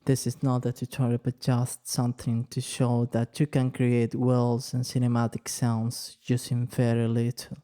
This is not a tutorial, but just something to show that you can create worlds and cinematic sounds using very little.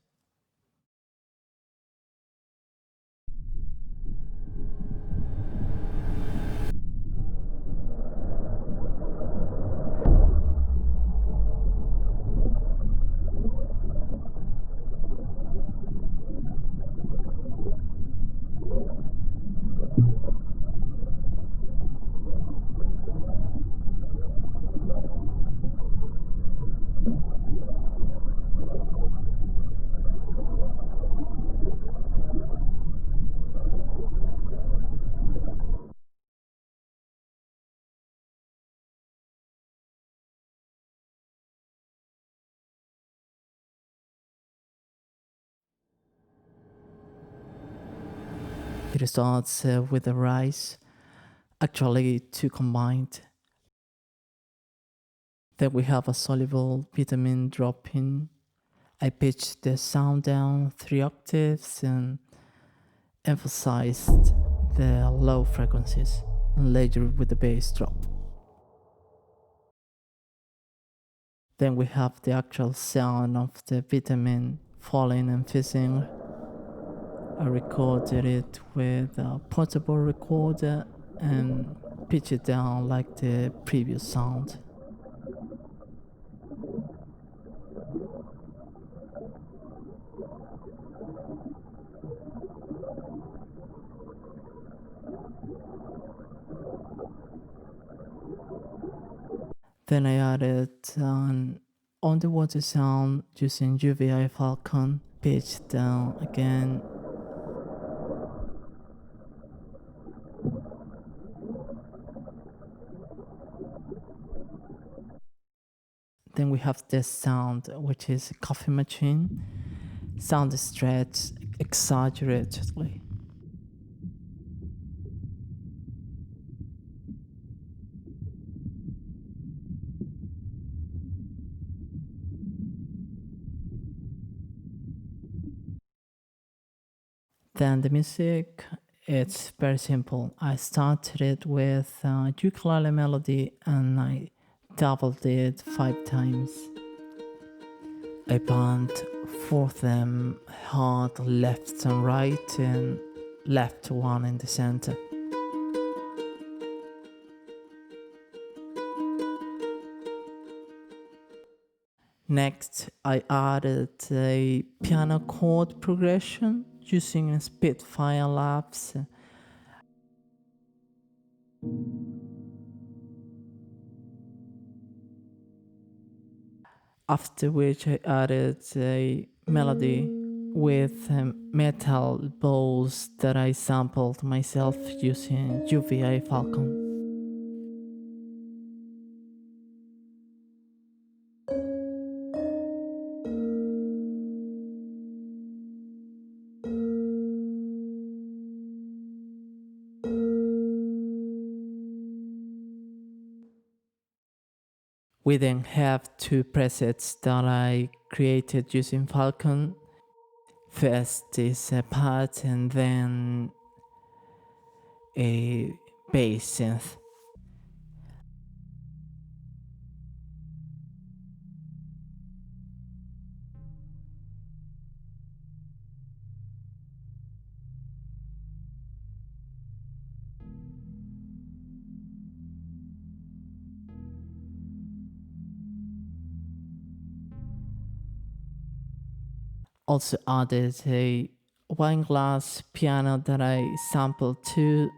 It starts with a rice, actually two combined. Then we have a soluble vitamin drop in. I pitched the sound down 3 octaves and emphasized the low frequencies and later with the bass drop. Then we have the actual sound of the vitamin falling and fizzing. I recorded it with a portable recorder and pitched it down like the previous sound. Then I added an underwater sound using UVI Falcon, pitched down again. Then we have this sound, which is a coffee machine. Sound stretched exaggeratedly. Then the music, it's very simple. I started it with a ukulele melody and I doubled it 5 times. I pumped 4 of them hard left and right and left one in the center. Next, I added a piano chord progression using Spitfire Labs. After which I added a melody with metal bowls that I sampled myself using UVI Falcon. We then have 2 presets that I created using Falcon. First is a pad and then a bass synth. Also added a wine glass piano that I sampled too.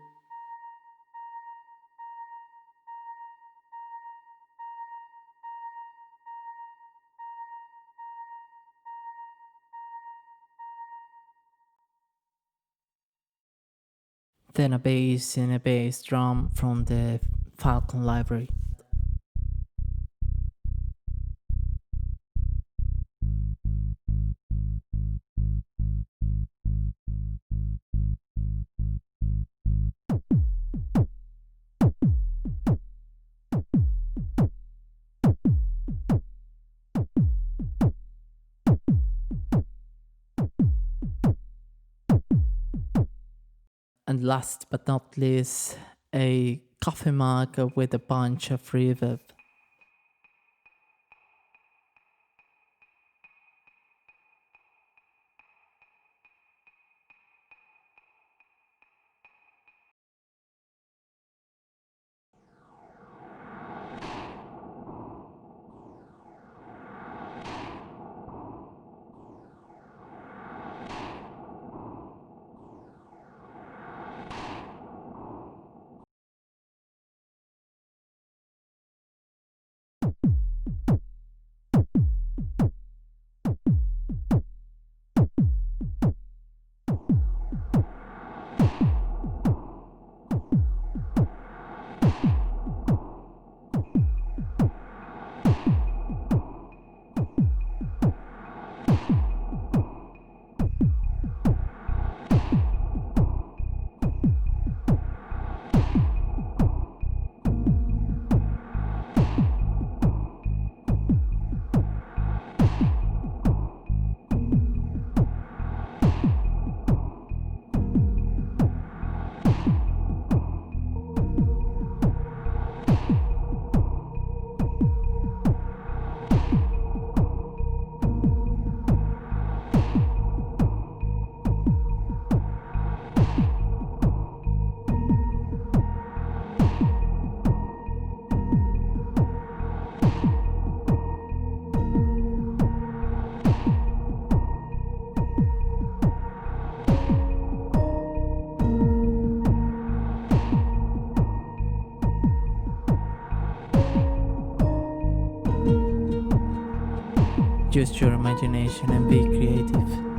Then a bass and a bass drum from the Falcon library. And last but not least, a coffee mug with a bunch of reverb. Use your imagination and be creative.